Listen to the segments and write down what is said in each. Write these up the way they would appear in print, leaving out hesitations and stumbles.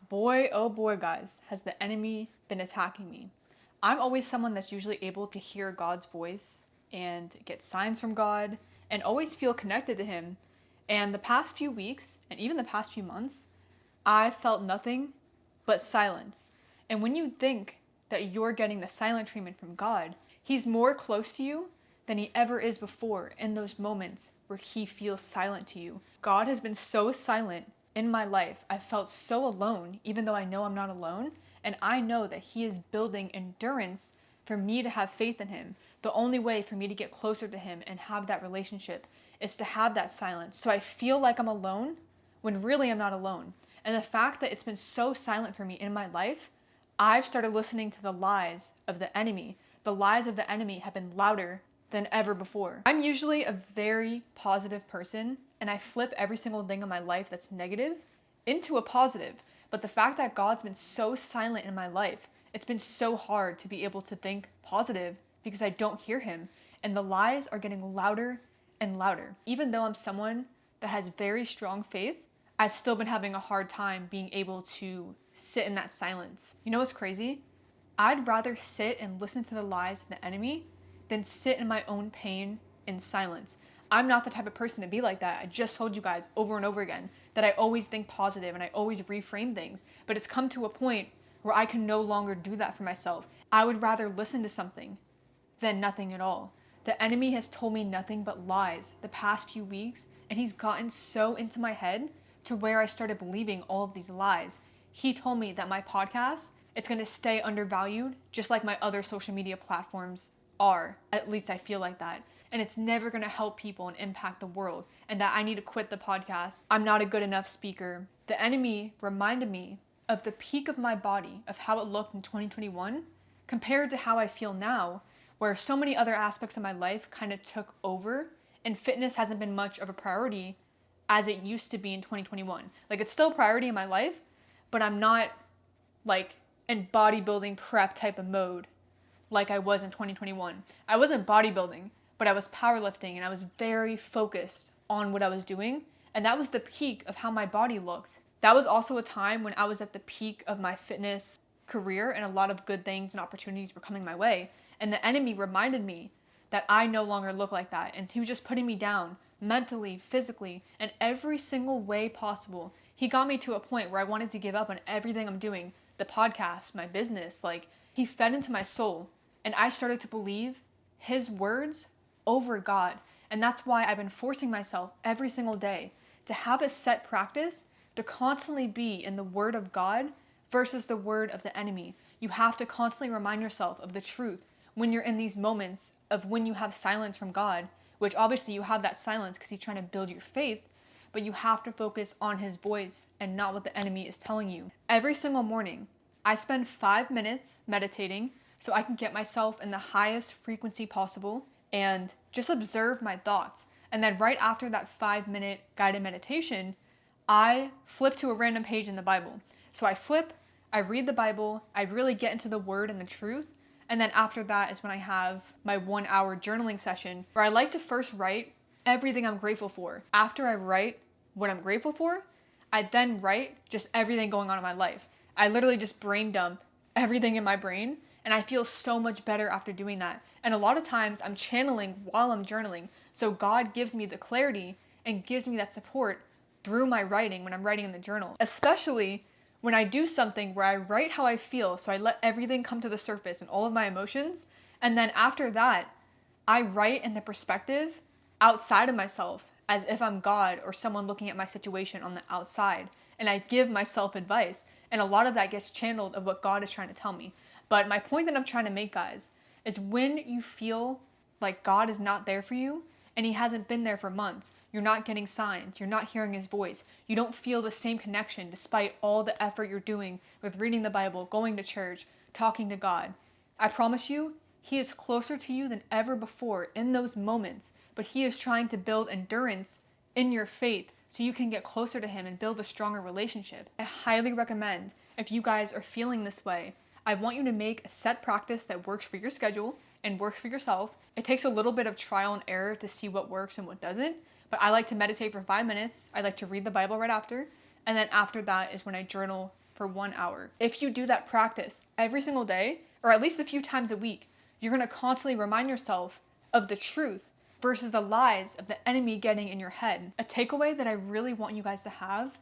Boy, oh boy, guys, has the enemy been attacking me. I'm always someone that's usually able to hear God's voice and get signs from God and always feel connected to Him. And the past few weeks, and even the past few months, I felt nothing but silence. And when you think that you're getting the silent treatment from God, He's more close to you than He ever is before in those moments where He feels silent to you. God has been so silent in my life. I felt so alone, even though I know I'm not alone. And I know that He is building endurance for me to have faith in Him. The only way for me to get closer to Him and have that relationship is to have that silence. So I feel like I'm alone when really I'm not alone. And the fact that it's been so silent for me in my life, I've started listening to the lies of the enemy. The lies of the enemy have been louder than ever before. I'm usually a very positive person, and I flip every single thing in my life that's negative into a positive. But the fact that God's been so silent in my life, it's been so hard to be able to think positive because I don't hear Him. And the lies are getting louder and louder. Even though I'm someone that has very strong faith, I've still been having a hard time being able to sit in that silence. You know what's crazy? I'd rather sit and listen to the lies of the enemy than sit in my own pain in silence. I'm not the type of person to be like that. I just told you guys over and over again that I always think positive and I always reframe things. But it's come to a point where I can no longer do that for myself. I would rather listen to something than nothing at all. The enemy has told me nothing but lies the past few weeks, and he's gotten so into my head to where I started believing all of these lies. He told me that my podcast, it's going to stay undervalued just like my other social media platforms are. At least I feel like that. And it's never going to help people and impact the world, and that I need to quit the podcast. I'm not a good enough speaker. The enemy reminded me of the peak of my body, of how it looked in 2021 compared to how I feel now, where so many other aspects of my life kind of took over and fitness hasn't been much of a priority as it used to be in 2021. Like, it's still a priority in my life, but I'm not like in bodybuilding prep type of mode like I was in 2021. I wasn't bodybuilding, but I was powerlifting and I was very focused on what I was doing. And that was the peak of how my body looked. That was also a time when I was at the peak of my fitness career and a lot of good things and opportunities were coming my way. And the enemy reminded me that I no longer look like that. And he was just putting me down mentally, physically, in every single way possible. He got me to a point where I wanted to give up on everything I'm doing, the podcast, my business. Like, he fed into my soul and I started to believe his words over God. And that's why I've been forcing myself every single day to have a set practice to constantly be in the word of God versus the word of the enemy. You have to constantly remind yourself of the truth when you're in these moments of when you have silence from God, which obviously you have that silence because he's trying to build your faith, but you have to focus on his voice and not what the enemy is telling you. Every single morning, I spend 5 minutes meditating so I can get myself in the highest frequency possible and just observe my thoughts. And then right after that 5-minute guided meditation, I flip to a random page in the Bible. So I flip, I read the Bible, I really get into the word and the truth. And then after that is when I have my 1-hour journaling session where I like to first write everything I'm grateful for. After I write what I'm grateful for, I then write just everything going on in my life. I literally just brain dump everything in my brain, and I feel so much better after doing that. And a lot of times I'm channeling while I'm journaling. So God gives me the clarity and gives me that support through my writing when I'm writing in the journal. Especially when I do something where I write how I feel, so I let everything come to the surface and all of my emotions. And then after that, I write in the perspective outside of myself as if I'm God or someone looking at my situation on the outside. And I give myself advice. And a lot of that gets channeled of what God is trying to tell me. But my point that I'm trying to make, guys, is when you feel like God is not there for you and he hasn't been there for months, you're not getting signs, you're not hearing his voice, you don't feel the same connection despite all the effort you're doing with reading the Bible, going to church, talking to God. I promise you, he is closer to you than ever before in those moments, but he is trying to build endurance in your faith so you can get closer to him and build a stronger relationship. I highly recommend, if you guys are feeling this way, I want you to make a set practice that works for your schedule and works for yourself. It takes a little bit of trial and error to see what works and what doesn't, but I like to meditate for 5 minutes. I like to read the Bible right after, and then after that is when I journal for 1 hour. If you do that practice every single day, or at least a few times a week, you're going to constantly remind yourself of the truth versus the lies of the enemy getting in your head. A takeaway that I really want you guys to have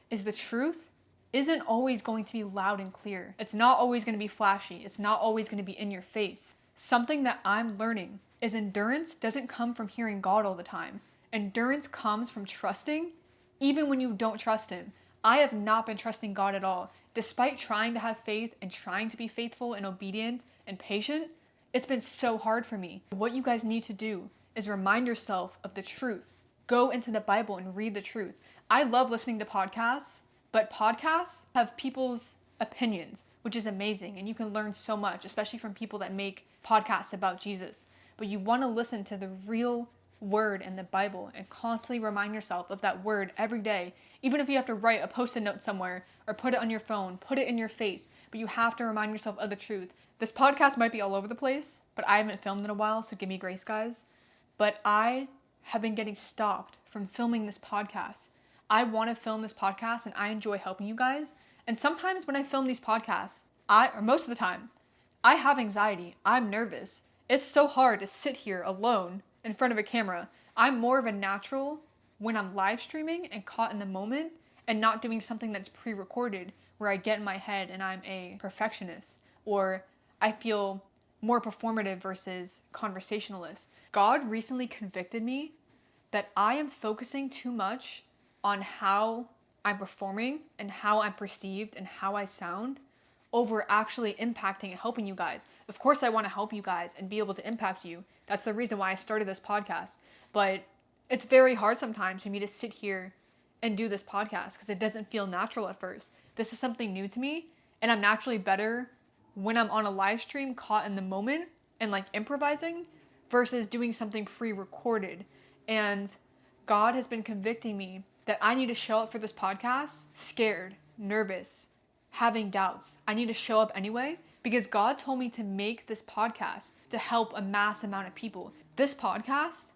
is the truth isn't always going to be loud and clear. It's not always going to be flashy. It's not always going to be in your face. Something that I'm learning is endurance doesn't come from hearing God all the time. Endurance comes from trusting even when you don't trust him. I have not been trusting God at all. Despite trying to have faith and trying to be faithful and obedient and patient, it's been so hard for me. What you guys need to do is remind yourself of the truth. Go into the Bible and read the truth. I love listening to podcasts, but podcasts have people's opinions, which is amazing. And you can learn so much, especially from people that make podcasts about Jesus. But you want to listen to the real word in the Bible and constantly remind yourself of that word every day. Even if you have to write a post-it note somewhere or put it on your phone, put it in your face, but you have to remind yourself of the truth. This podcast might be all over the place, but I haven't filmed in a while, so give me grace, guys. But I have been getting stopped from filming this podcast. I want to film this podcast and I enjoy helping you guys. And sometimes when I film these podcasts, or most of the time, I have anxiety. I'm nervous. It's so hard to sit here alone in front of a camera. I'm more of a natural when I'm live streaming and caught in the moment and not doing something that's pre-recorded where I get in my head and I'm a perfectionist or I feel more performative versus conversationalist. God recently convicted me that I am focusing too much on how I'm performing and how I'm perceived and how I sound over actually impacting and helping you guys. Of course, I want to help you guys and be able to impact you. That's the reason why I started this podcast. But it's very hard sometimes for me to sit here and do this podcast because it doesn't feel natural at first. This is something new to me, and I'm naturally better when I'm on a live stream caught in the moment and like improvising versus doing something pre-recorded. And God has been convicting me that I need to show up for this podcast scared, nervous, having doubts. I need to show up anyway because God told me to make this podcast to help a mass amount of people. This podcast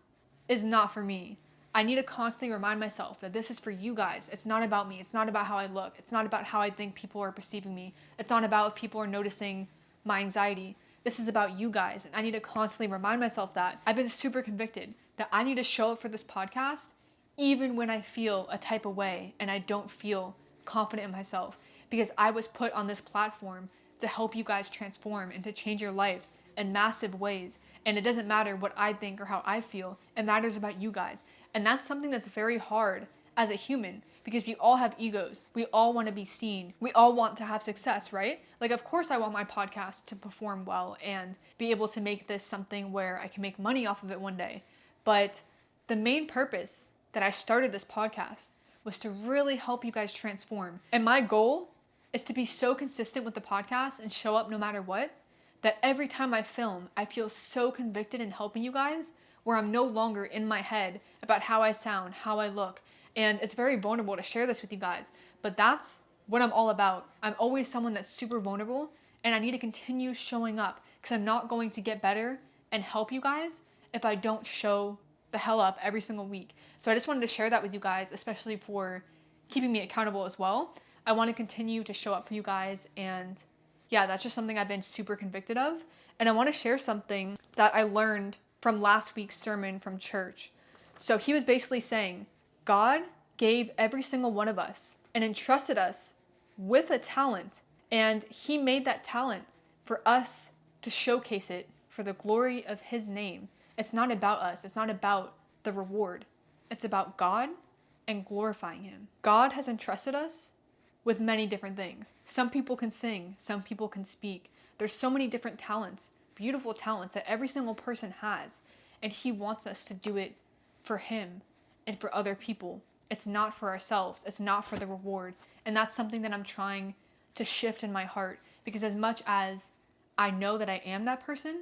is not for me. I need to constantly remind myself that this is for you guys. It's not about me. It's not about how I look. It's not about how I think people are perceiving me. It's not about if people are noticing my anxiety. This is about you guys. And I need to constantly remind myself that. I've been super convicted that I need to show up for this podcast even when I feel a type of way and I don't feel confident in myself, because I was put on this platform to help you guys transform and to change your lives in massive ways. And it doesn't matter what I think or how I feel. It matters about you guys. And that's something that's very hard as a human because we all have egos. We all want to be seen. We all want to have success, right? Like, of course, I want my podcast to perform well and be able to make this something where I can make money off of it one day. But the main purpose that I started this podcast was to really help you guys transform. And my goal is to be so consistent with the podcast and show up no matter what, that every time I film, I feel so convicted in helping you guys where I'm no longer in my head about how I sound, how I look. And it's very vulnerable to share this with you guys, but that's what I'm all about. I'm always someone that's super vulnerable and I need to continue showing up because I'm not going to get better and help you guys if I don't show the hell up every single week. So I just wanted to share that with you guys, especially for keeping me accountable as well. I want to continue to show up for you guys, and yeah, that's just something I've been super convicted of. And I want to share something that I learned from last week's sermon from church. So he was basically saying, God gave every single one of us and entrusted us with a talent, and he made that talent for us to showcase it for the glory of his name. It's not about us. It's not about the reward. It's about God and glorifying him. God has entrusted us with many different things. Some people can sing. Some people can speak. There's so many different talents, beautiful talents that every single person has. And he wants us to do it for him and for other people. It's not for ourselves. It's not for the reward. And that's something that I'm trying to shift in my heart, because as much as I know that I am that person,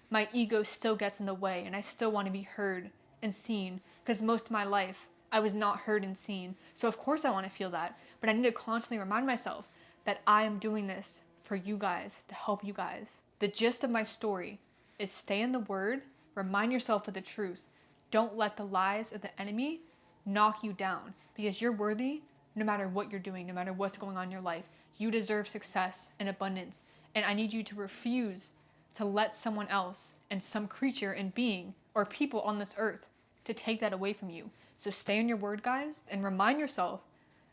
my ego still gets in the way and I still want to be heard and seen, because most of my life I was not heard and seen. So of course I want to feel that, but I need to constantly remind myself that I am doing this for you guys, to help you guys. The gist of my story is stay in the word, remind yourself of the truth. Don't let the lies of the enemy knock you down, because you're worthy no matter what you're doing, no matter what's going on in your life. You deserve success and abundance. And I need you to refuse to let someone else and some creature and being or people on this earth to take that away from you. So stay on your word, guys, and remind yourself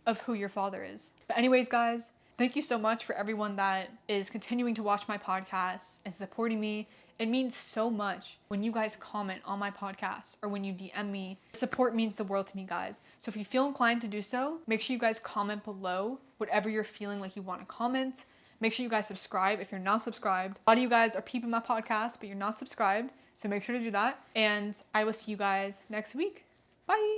of who your Father is. But anyways, guys, thank you so much for everyone that is continuing to watch my podcast and supporting me. It means so much when you guys comment on my podcast or when you DM me. Support means the world to me, guys. So if you feel inclined to do so, make sure you guys comment below whatever you're feeling like you want to comment. Make sure you guys subscribe if you're not subscribed. A lot of you guys are peeping my podcast, but you're not subscribed. So make sure to do that. And I will see you guys next week. Bye.